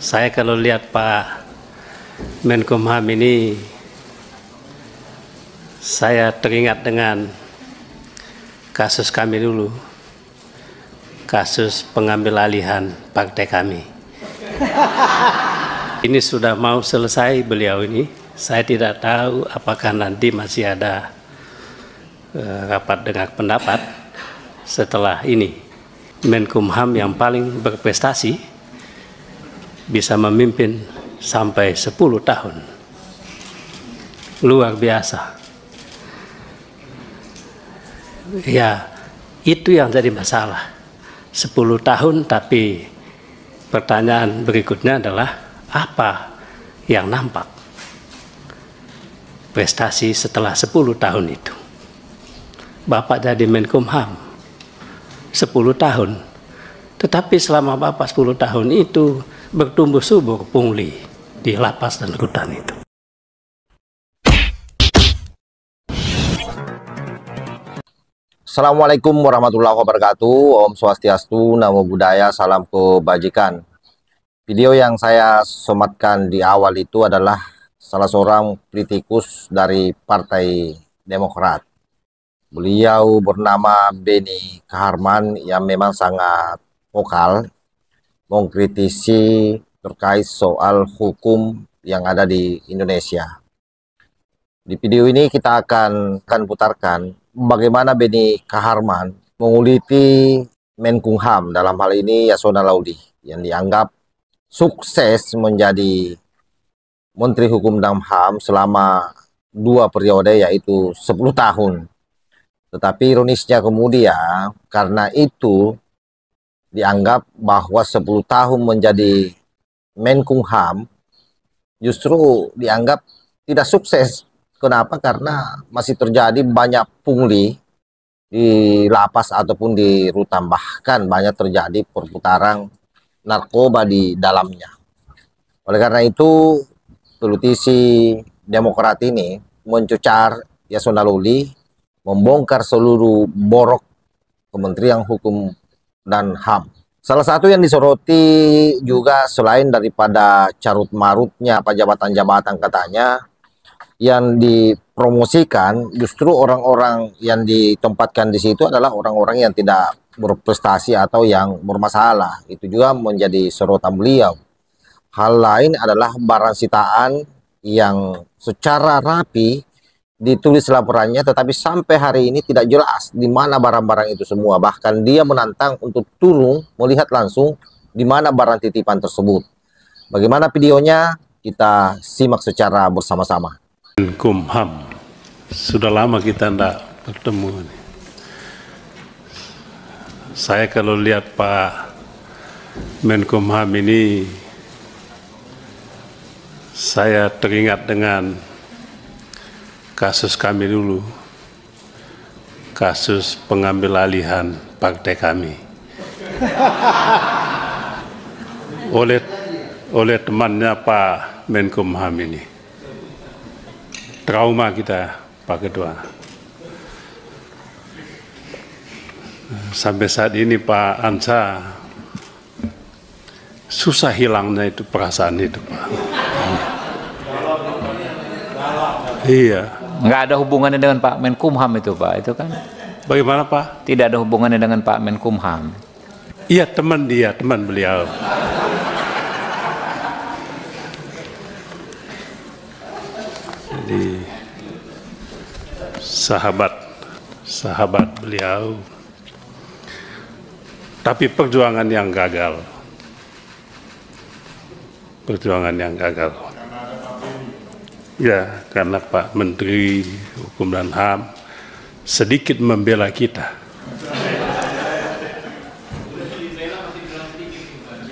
Saya kalau lihat Pak Menkumham ini, saya teringat dengan kasus kami dulu, kasus pengambil alihan partai kami. Ini sudah mau selesai beliau ini. Saya tidak tahu apakah nanti masih ada rapat dengar pendapat setelah ini. Menkumham yang paling berprestasi bisa memimpin sampai 10 tahun. Luar biasa. Ya, itu yang jadi masalah. 10 tahun, tapi pertanyaan berikutnya adalah apa yang nampak prestasi setelah 10 tahun itu. Bapak jadi Menkumham 10 tahun, tetapi selama Bapak 10 tahun itu bertumbuh subur pungli di lapas dan rutan itu. Assalamualaikum warahmatullahi wabarakatuh. Om Swastiastu, Namo Buddhaya, salam kebajikan. Video yang saya sematkan di awal itu adalah salah seorang politikus dari Partai Demokrat. Beliau bernama Beni Kaharman yang memang sangat vokal mengkritisi terkait soal hukum yang ada di Indonesia. Di video ini kita akan putarkan bagaimana Beni Kaharman menguliti Menkumham, dalam hal ini Yasona Laoly, yang dianggap sukses menjadi Menteri Hukum dan HAM selama 2 periode, yaitu 10 tahun. Tetapi ironisnya kemudian karena itu dianggap bahwa 10 tahun menjadi Menkumham justru dianggap tidak sukses. Kenapa? Karena masih terjadi banyak pungli di lapas ataupun di rutan, bahkan banyak terjadi perputaran narkoba di dalamnya. Oleh karena itu, politisi Demokrat ini mencecar Yasona Laoly, membongkar seluruh borok Kementerian Hukum dan HAM. Salah satu yang disoroti juga selain daripada carut-marutnya jabatan-jabatan katanya, yang dipromosikan justru orang-orang yang ditempatkan di situ adalah orang-orang yang tidak berprestasi atau yang bermasalah. Itu juga menjadi sorotan beliau. Hal lain adalah barang sitaan yang secara rapi ditulis laporannya, tetapi sampai hari ini tidak jelas di mana barang-barang itu semua. Bahkan dia menantang untuk turun melihat langsung di mana barang titipan tersebut. Bagaimana videonya? Kita simak secara bersama-sama. Menkumham, sudah lama kita tidak bertemu. Saya kalau lihat Pak Menkumham ini, saya teringat dengan kasus kami dulu, kasus pengambil alihan partai kami oleh temannya Pak Menkumham ini. Trauma kita, Pak Ketua. Sampai saat ini Pak Ansa susah hilangnya itu perasaan itu, Pak. Iya. Nggak ada hubungannya dengan Pak Menkumham itu, Pak. Itu kan. Bagaimana, Pak? Tidak ada hubungannya dengan Pak Menkumham. Iya, teman beliau. Jadi sahabat beliau. Tapi perjuangan yang gagal. Ya, karena Pak Menteri Hukum dan HAM sedikit membela kita.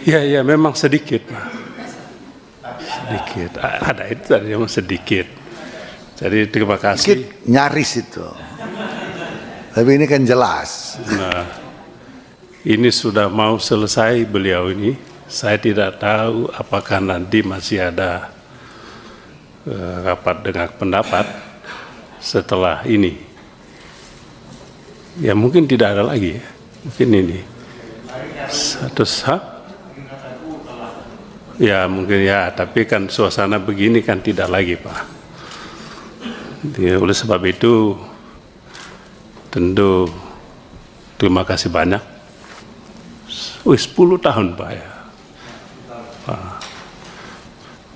Ya, memang sedikit, Pak. Sedikit. Ada itu tadi memang sedikit. Jadi terima kasih. Sedikit, nyaris itu. Tapi ini kan jelas. Nah, ini sudah mau selesai beliau ini. Saya tidak tahu apakah nanti masih ada rapat dengar pendapat setelah ini. Ya mungkin tidak ada lagi ya. Mungkin ini. Ya mungkin ya, tapi kan suasana begini kan tidak lagi Pak. Ya, oleh sebab itu tentu terima kasih banyak. 10 tahun Pak ya. Pak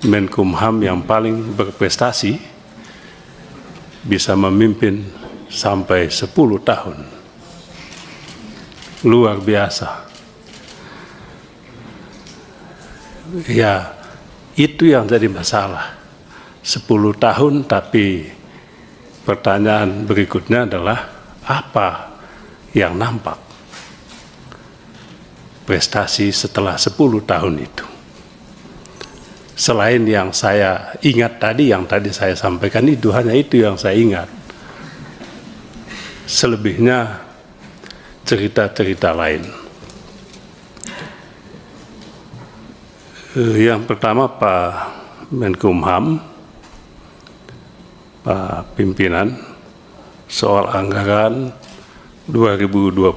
Menkumham yang paling berprestasi bisa memimpin sampai 10 tahun. Luar biasa. Ya, itu yang jadi masalah. 10 tahun, tapi pertanyaan berikutnya adalah apa yang nampak prestasi setelah 10 tahun itu. Selain yang saya ingat tadi, yang tadi saya sampaikan itu, hanya itu yang saya ingat. Selebihnya cerita-cerita lain. Yang pertama Pak Menkumham, Pak Pimpinan, soal anggaran 2025.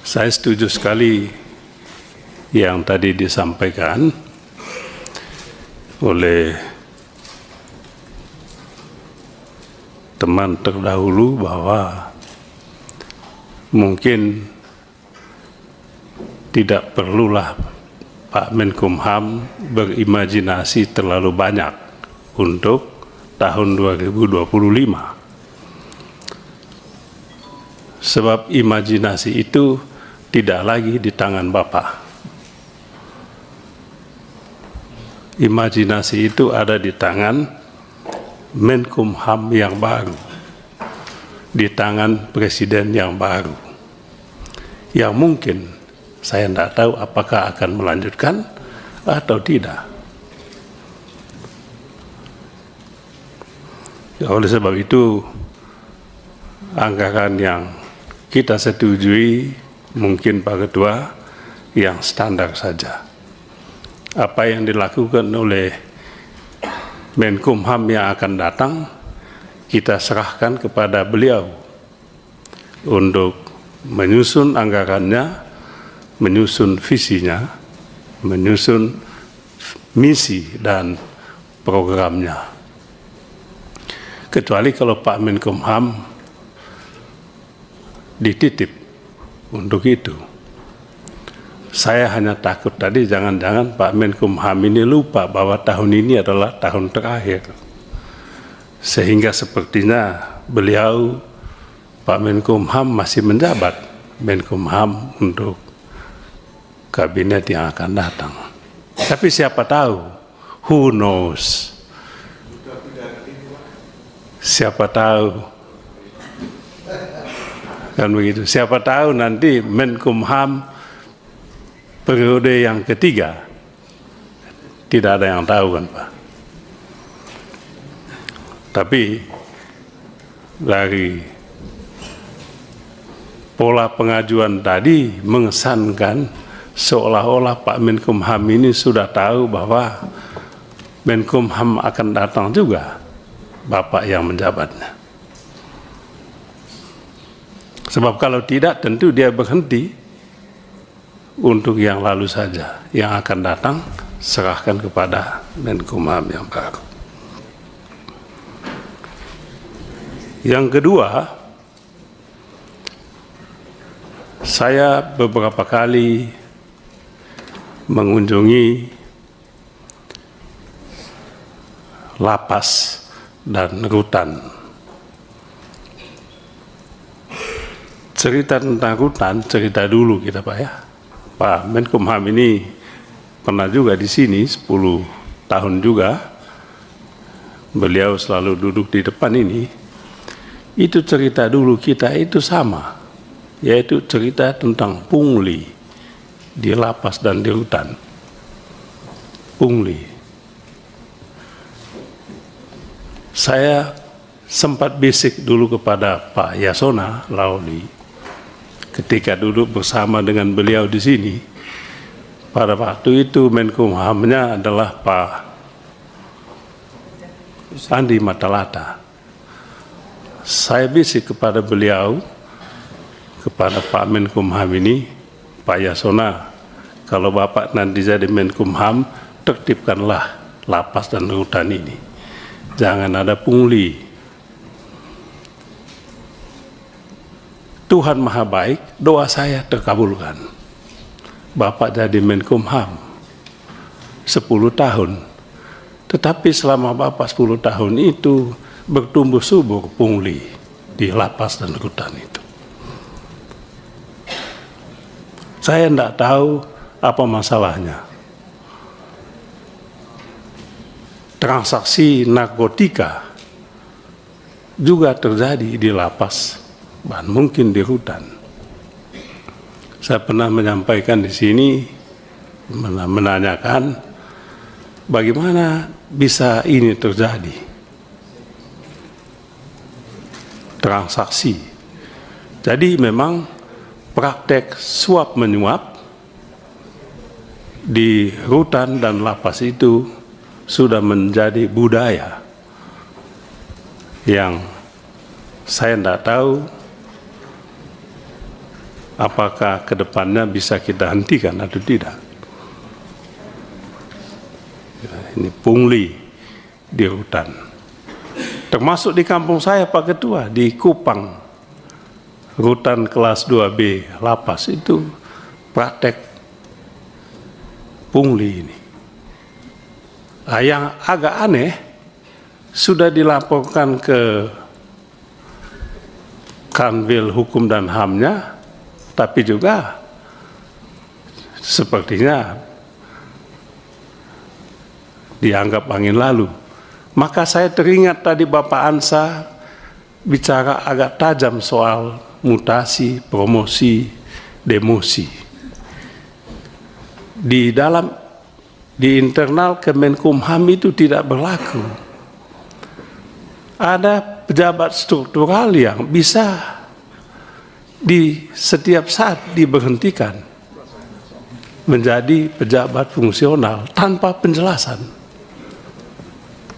Saya setuju sekali yang tadi disampaikan oleh teman terdahulu bahwa mungkin tidak perlulah Pak Menkumham berimajinasi terlalu banyak untuk tahun 2025. Sebab imajinasi itu tidak lagi di tangan Bapak. Imajinasi itu ada di tangan Menkumham yang baru, di tangan Presiden yang baru, yang mungkin saya tidak tahu apakah akan melanjutkan atau tidak. Ya, oleh sebab itu, anggaran yang kita setujui mungkin Pak Ketua yang standar saja. Apa yang dilakukan oleh Menkumham yang akan datang, kita serahkan kepada beliau untuk menyusun anggarannya, menyusun visinya, menyusun misi dan programnya. Kecuali kalau Pak Menkumham dititip untuk itu. Saya hanya takut tadi jangan-jangan Pak Menkumham ini lupa bahwa tahun ini adalah tahun terakhir. Sehingga sepertinya beliau, Pak Menkumham masih menjabat Menkumham untuk kabinet yang akan datang. Tapi siapa tahu, who knows? Siapa tahu, kan begitu. Siapa tahu nanti Menkumham periode yang ketiga, tidak ada yang tahu kan Pak. Tapi dari pola pengajuan tadi mengesankan seolah-olah Pak Menkumham ini sudah tahu bahwa Menkumham akan datang juga, Bapak yang menjabatnya. Sebab kalau tidak, tentu dia berhenti untuk yang lalu saja. Yang akan datang, serahkan kepada Menkumham yang baru. Yang kedua, saya beberapa kali mengunjungi lapas dan rutan. Cerita tentang rutan, cerita dulu kita Pak ya. Pak Menkumham ini pernah juga di sini 10 tahun juga. Beliau selalu duduk di depan ini. Itu cerita dulu kita itu sama, yaitu cerita tentang pungli di lapas dan di rutan. Pungli. Saya sempat bisik dulu kepada Pak Yasona Lauli ketika duduk bersama dengan beliau di sini. Pada waktu itu Menkumhamnya adalah Pak Andi Matalata. Saya bisik kepada beliau, kepada Pak Menkumham ini, Pak Yasona, kalau Bapak nanti jadi Menkumham, tertibkanlah lapas dan rutan ini. Jangan ada pungli. Tuhan Maha Baik, doa saya terkabulkan. Bapak jadi Menkumham 10 tahun. Tetapi selama Bapak 10 tahun itu bertumbuh subur pungli di lapas dan rutan itu. Saya tidak tahu apa masalahnya. Transaksi narkotika juga terjadi di lapas dan mungkin di rutan. Saya pernah menyampaikan di sini, menanyakan bagaimana bisa ini terjadi. Transaksi. Jadi memang praktek suap menyuap di rutan dan lapas itu sudah menjadi budaya yang saya tidak tahu apakah ke depannya bisa kita hentikan atau tidak. Ini pungli di rutan. Termasuk di kampung saya, Pak Ketua, di Kupang, rutan kelas 2B, lapas itu praktek pungli ini. Yang agak aneh, sudah dilaporkan ke Kanwil Hukum dan HAM-nya, tapi juga sepertinya dianggap angin lalu. Maka saya teringat tadi Bapak Ansa bicara agak tajam soal mutasi, promosi, demosi. Di internal Kemenkumham itu tidak berlaku. Ada pejabat struktural yang bisa di setiap saat diberhentikan menjadi pejabat fungsional tanpa penjelasan.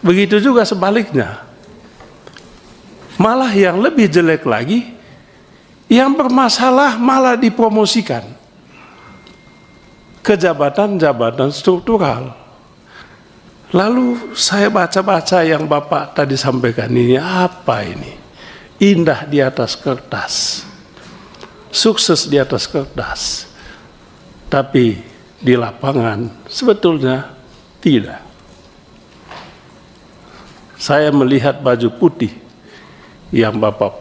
Begitu juga sebaliknya. Malah yang lebih jelek lagi, yang bermasalah malah dipromosikan ke jabatan-jabatan struktural. Lalu saya baca-baca yang Bapak tadi sampaikan ini, apa ini? Indah di atas kertas, sukses di atas kertas, tapi di lapangan sebetulnya tidak. Saya melihat baju putih yang Bapak,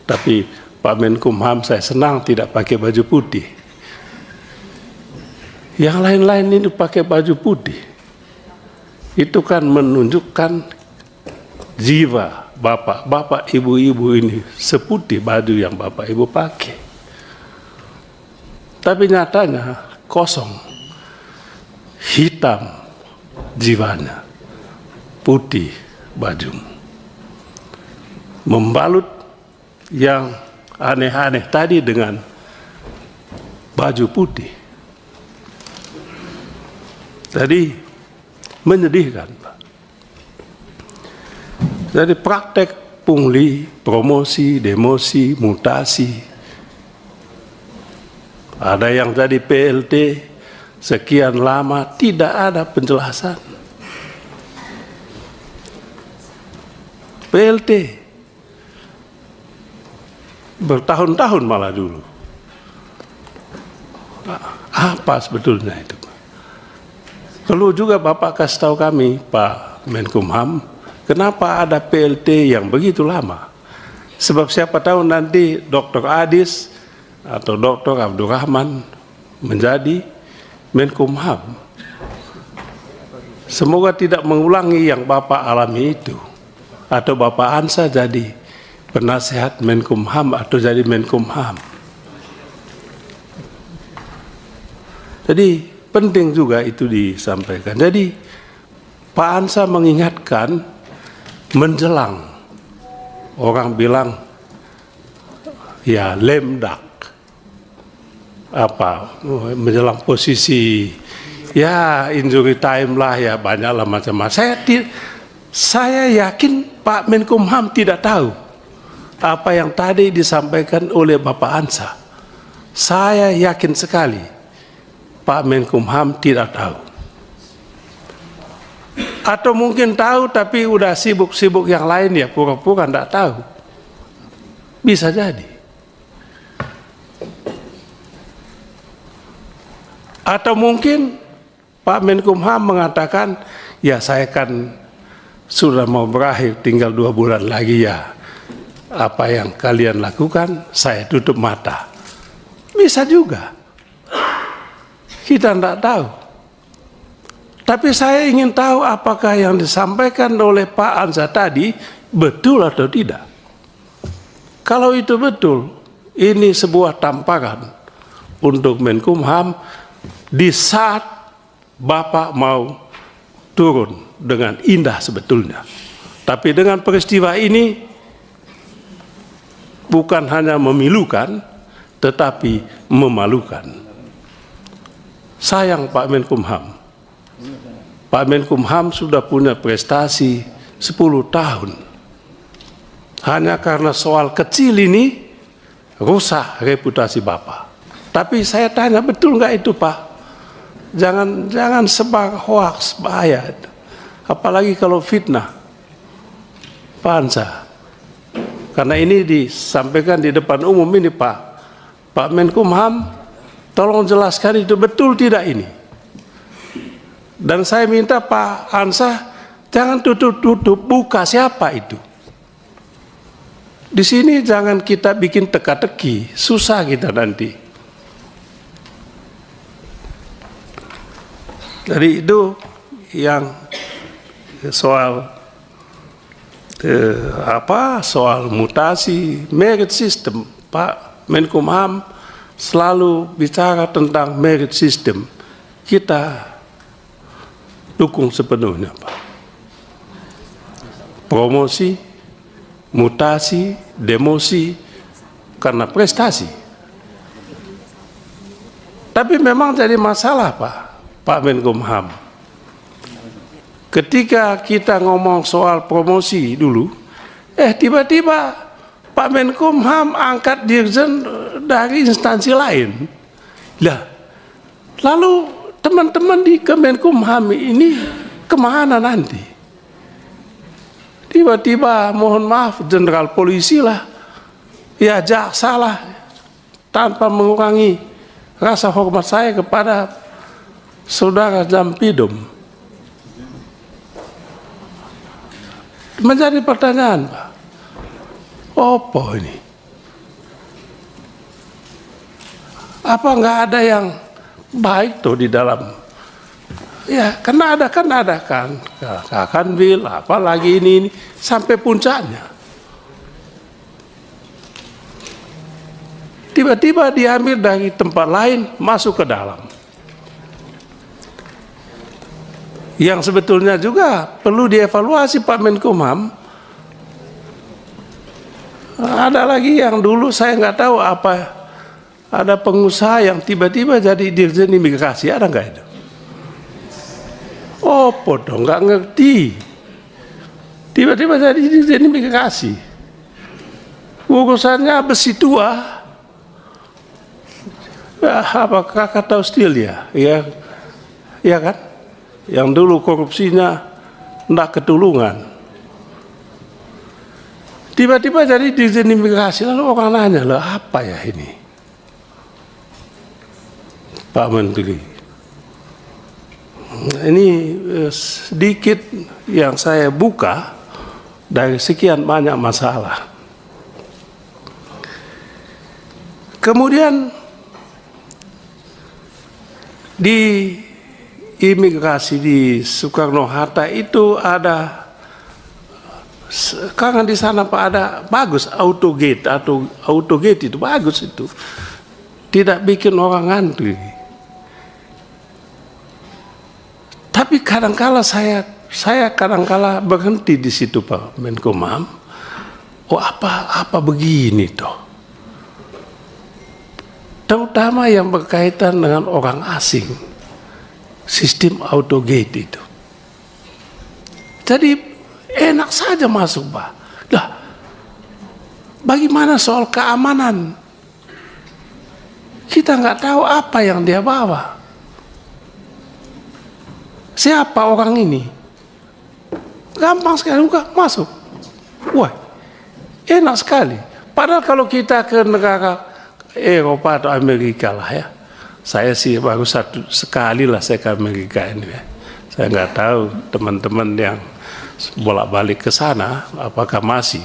tapi Pak Menkumham saya senang tidak pakai baju putih. Yang lain-lain ini pakai baju putih. Itu kan menunjukkan jiwa bapak ibu-ibu ini seputih baju yang bapak ibu pakai. Tapi nyatanya kosong, hitam jiwanya, putih baju. Membalut yang aneh-aneh tadi dengan baju putih. Jadi menyedihkan, Pak. Jadi praktek pungli, promosi, demosi, mutasi. Ada yang jadi PLT sekian lama tidak ada penjelasan. PLT bertahun-tahun malah dulu. Apa sebetulnya itu? Perlu juga Bapak kasih tahu kami, Pak Menkumham, kenapa ada PLT yang begitu lama? Sebab siapa tahu nanti Dr. Adis atau Dr. Abdurrahman menjadi Menkumham. Semoga tidak mengulangi yang Bapak alami itu. Atau Bapak Ansa jadi penasehat Menkumham atau jadi Menkumham. Jadi penting juga itu disampaikan. Jadi Pak Ansa mengingatkan menjelang, orang bilang ya lemdak, apa menjelang posisi ya injury time lah ya, banyaklah macam-macam. Saya yakin Pak Menkumham tidak tahu apa yang tadi disampaikan oleh Bapak Ansa. Saya yakin sekali Pak Menkumham tidak tahu. Atau mungkin tahu tapi udah sibuk-sibuk yang lain, ya pura-pura tidak tahu. Bisa jadi. Atau mungkin Pak Menkumham mengatakan, ya saya kan sudah mau berakhir, tinggal 2 bulan lagi ya. Apa yang kalian lakukan, saya tutup mata. Bisa juga. Kita tidak tahu. Tapi saya ingin tahu apakah yang disampaikan oleh Pak Ansar tadi betul atau tidak. Kalau itu betul, ini sebuah tamparan untuk Menkumham di saat Bapak mau turun dengan indah sebetulnya. Tapi dengan peristiwa ini bukan hanya memilukan, tetapi memalukan. Sayang Pak Menkumham. Pak Menkumham sudah punya prestasi 10 tahun. Hanya karena soal kecil ini rusak reputasi Bapak. Tapi saya tanya, betul nggak itu Pak? Jangan sebar hoaks, bahaya. Apalagi kalau fitnah. Pak Ansar. Karena ini disampaikan di depan umum ini Pak Menkumham, tolong jelaskan itu betul tidak ini. Dan saya minta Pak Ansar jangan tutup-tutup, buka siapa itu. Di sini jangan kita bikin teka-teki, susah kita nanti. Jadi itu yang soal soal mutasi merit system. Pak Menkumham selalu bicara tentang merit system. Kita dukung sepenuhnya Pak. Promosi, mutasi, demosi karena prestasi. Tapi memang jadi masalah Pak Menkumham. Ketika kita ngomong soal promosi dulu, tiba-tiba Pak Menkumham angkat dirjen dari instansi lain. Lalu teman-teman di Kemenkumham ini kemana nanti? Tiba-tiba mohon maaf jenderal polisi lah, ya jaksa lah, tanpa mengurangi rasa hormat saya kepada saudara Jampidum. Menjadi pertanyaan Pak, apa ini? Apa nggak ada yang baik tuh di dalam? Ya, karena ada kan bil, apalagi ini sampai puncaknya. Tiba-tiba diambil dari tempat lain masuk ke dalam. Yang sebetulnya juga perlu dievaluasi Pak Menkumham. Ada lagi yang dulu saya nggak tahu apa, ada pengusaha yang tiba-tiba jadi dirjen imigrasi, ada nggak itu? Oh, dong, nggak ngerti. Tiba-tiba jadi dirjen imigrasi. Urusannya besi tua. Apa Krakatau Steel ya? Ya kan? Yang dulu korupsinya nggak ketulungan. Tiba-tiba jadi dirjen imigrasi, lalu orang nanya, loh apa ya ini? Pak Menteri, ini sedikit yang saya buka dari sekian banyak masalah. Kemudian di imigrasi di Soekarno-Hatta itu ada, sekarang di sana Pak ada bagus autogate atau autogate itu bagus itu, tidak bikin orang ngantri. Tapi kadangkala saya kadangkala berhenti di situ Pak Menkumham. Oh apa begini toh? Terutama yang berkaitan dengan orang asing, sistem autogate itu. Jadi enak saja masuk Pak. Lah, bagaimana soal keamanan? Kita nggak tahu apa yang dia bawa. siapa orang ini? Gampang sekali buka, masuk. Wah, enak sekali. Padahal kalau kita ke negara Eropa atau Amerika lah ya, saya sih baru sekali lah saya ke Amerika ini ya. Saya nggak tahu teman-teman yang bolak-balik ke sana apakah masih.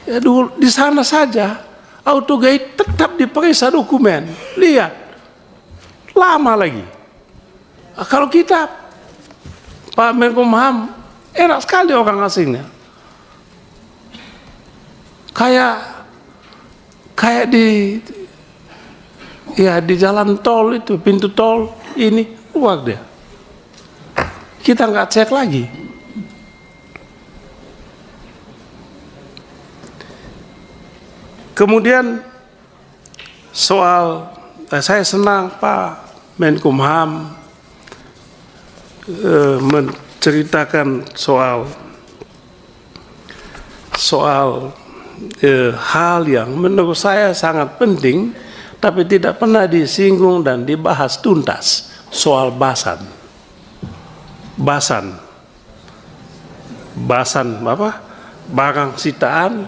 Ya dulu di sana saja autogate tetap diperiksa dokumen. Lihat, lama lagi. Kalau kita Pak Menkumham enak sekali orang asingnya. Kayak di jalan tol itu, pintu tol ini keluar dia. Kita nggak cek lagi. Kemudian soal, saya senang Pak Menkumham menceritakan soal hal yang menurut saya sangat penting, tapi tidak pernah disinggung dan dibahas tuntas, soal basan apa? Barang sitaan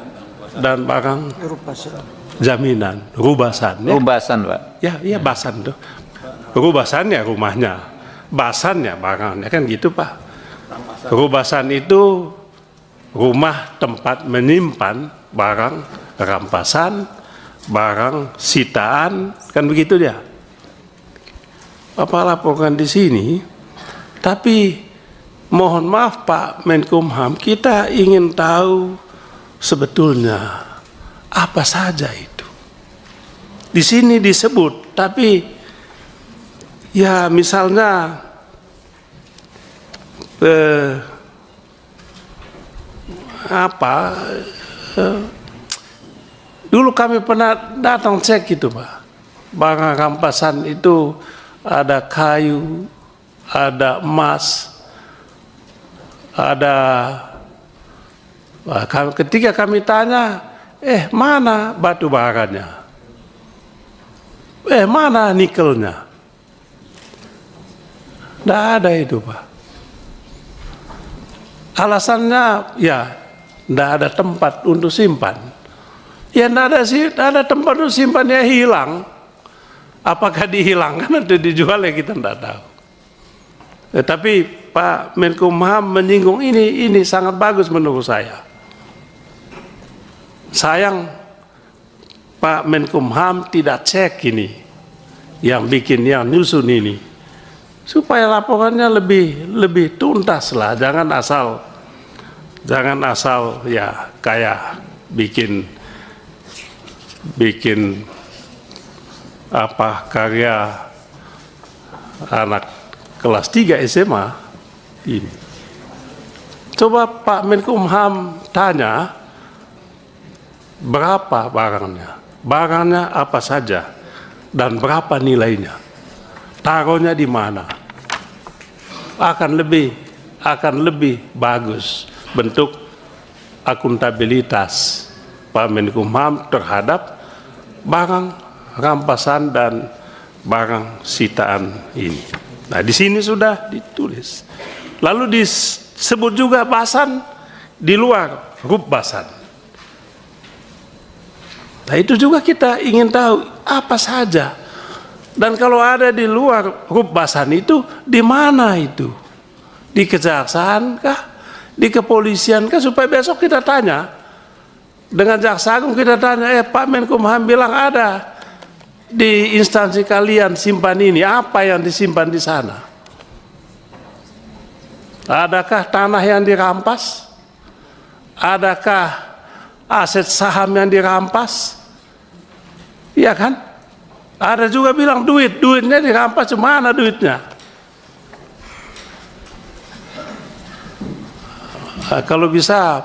dan barang jaminan, rubasan. Ya? Rubasan, Pak. Ya basan tuh. Rubasannya rumahnya, basannya barangnya, kan gitu Pak. Rubasan itu rumah tempat menyimpan barang rampasan, barang sitaan, kan begitu dia. Apa laporkan di sini? Tapi mohon maaf Pak Menkumham, kita ingin tahu sebetulnya apa saja itu. Di sini disebut, tapi ya misalnya dulu kami pernah datang cek itu Pak, barang rampasan itu ada kayu, ada emas, ada. Ketika kami tanya, mana batu baranya? Mana nikelnya? Tidak ada itu Pak. Alasannya ya tidak ada tempat untuk simpan. Ya tidak ada tempat untuk simpan, ya hilang. Apakah dihilangkan atau dijual ya kita tidak tahu. Tapi Pak Menkumham menyinggung ini sangat bagus menurut saya. Sayang Pak Menkumham tidak cek ini, yang nyusun ini, supaya laporannya lebih tuntas lah. Jangan asal ya kayak bikin apa karya anak kelas 3 SMA ini. Coba Pak Menkumham tanya berapa barangnya apa saja, dan berapa nilainya, taruhnya di mana, akan lebih bagus bentuk akuntabilitas Pak Menkumham terhadap barang rampasan dan barang sitaan ini. Nah, di sini sudah ditulis. Lalu disebut juga basan di luar rubasan. Nah, itu juga kita ingin tahu apa saja. Dan kalau ada di luar rubasan itu, di mana itu? Di kejaksaan kah? Di kepolisian kah? Supaya besok kita tanya. Dengan Jaksa Agung kita tanya, Pak Menkumham bilang ada di instansi kalian simpan ini, apa yang disimpan di sana? Adakah tanah yang dirampas? Adakah aset saham yang dirampas? Iya kan? Ada juga bilang duitnya dirampas, mana duitnya? Kalau bisa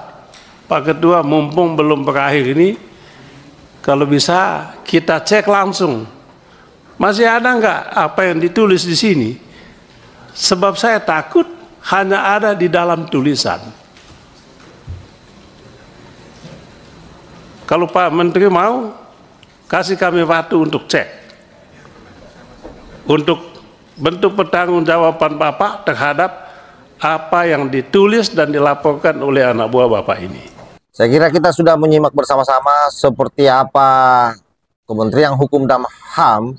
Pak Ketua, mumpung belum berakhir ini, kalau bisa kita cek langsung, masih ada nggak apa yang ditulis di sini? Sebab saya takut hanya ada di dalam tulisan. Kalau Pak Menteri mau, kasih kami waktu untuk cek, untuk bentuk pertanggungjawaban Bapak terhadap apa yang ditulis dan dilaporkan oleh anak buah Bapak ini. Saya kira kita sudah menyimak bersama-sama seperti apa Kementerian Hukum dan HAM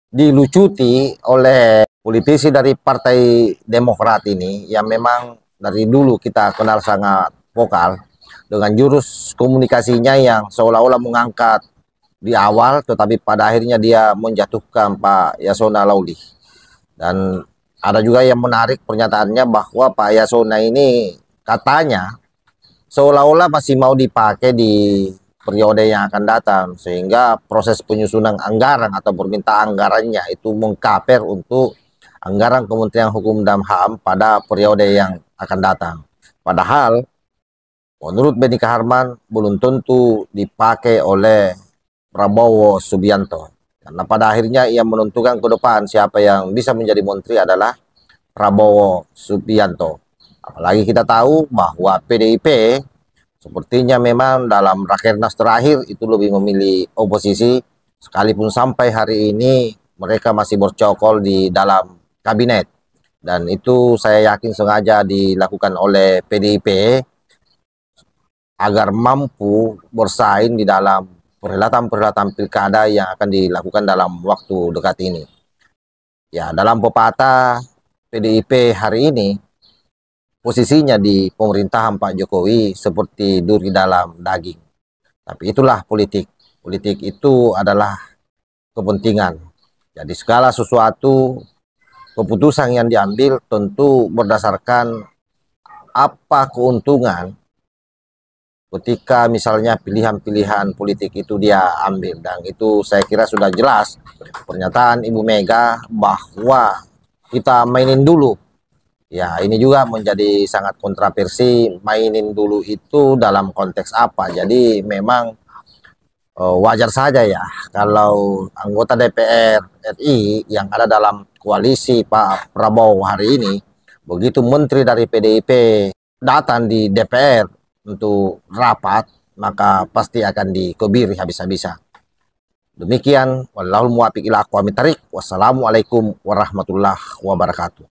dilucuti oleh politisi dari Partai Demokrat ini yang memang dari dulu kita kenal sangat vokal dengan jurus komunikasinya yang seolah-olah mengangkat di awal, tetapi pada akhirnya dia menjatuhkan Pak Yasona Lauli. Dan ada juga yang menarik pernyataannya bahwa Pak Yasona ini katanya seolah-olah masih mau dipakai di periode yang akan datang, sehingga proses penyusunan anggaran atau permintaan anggarannya itu mengkaper untuk anggaran Kementerian Hukum dan HAM pada periode yang akan datang. Padahal menurut Benny Kaharman belum tentu dipakai oleh Prabowo Subianto, karena pada akhirnya ia menentukan ke depan siapa yang bisa menjadi menteri adalah Prabowo Subianto. Apalagi kita tahu bahwa PDIP sepertinya memang dalam Rakernas terakhir itu lebih memilih oposisi, sekalipun sampai hari ini mereka masih bercokol di dalam kabinet. Dan itu saya yakin sengaja dilakukan oleh PDIP agar mampu bersaing di dalam perhelatan-perhelatan pilkada yang akan dilakukan dalam waktu dekat ini. Ya, dalam pepatah PDIP hari ini posisinya di pemerintahan Pak Jokowi seperti duri dalam daging. Tapi itulah politik. Politik itu adalah kepentingan. Jadi segala sesuatu, keputusan yang diambil tentu berdasarkan apa keuntungan ketika misalnya pilihan-pilihan politik itu dia ambil. Dan itu saya kira sudah jelas pernyataan Ibu Mega bahwa kita mainin dulu. Ya, ini juga menjadi sangat kontroversi, mainin dulu itu dalam konteks apa. Jadi memang wajar saja ya kalau anggota DPR RI yang ada dalam koalisi Pak Prabowo hari ini, begitu menteri dari PDIP datang di DPR untuk rapat, maka pasti akan dikebiri habis-habisan. Demikian, wallahul muwaffiq ila aqwamit thariq. Wassalamualaikum warahmatullahi wabarakatuh.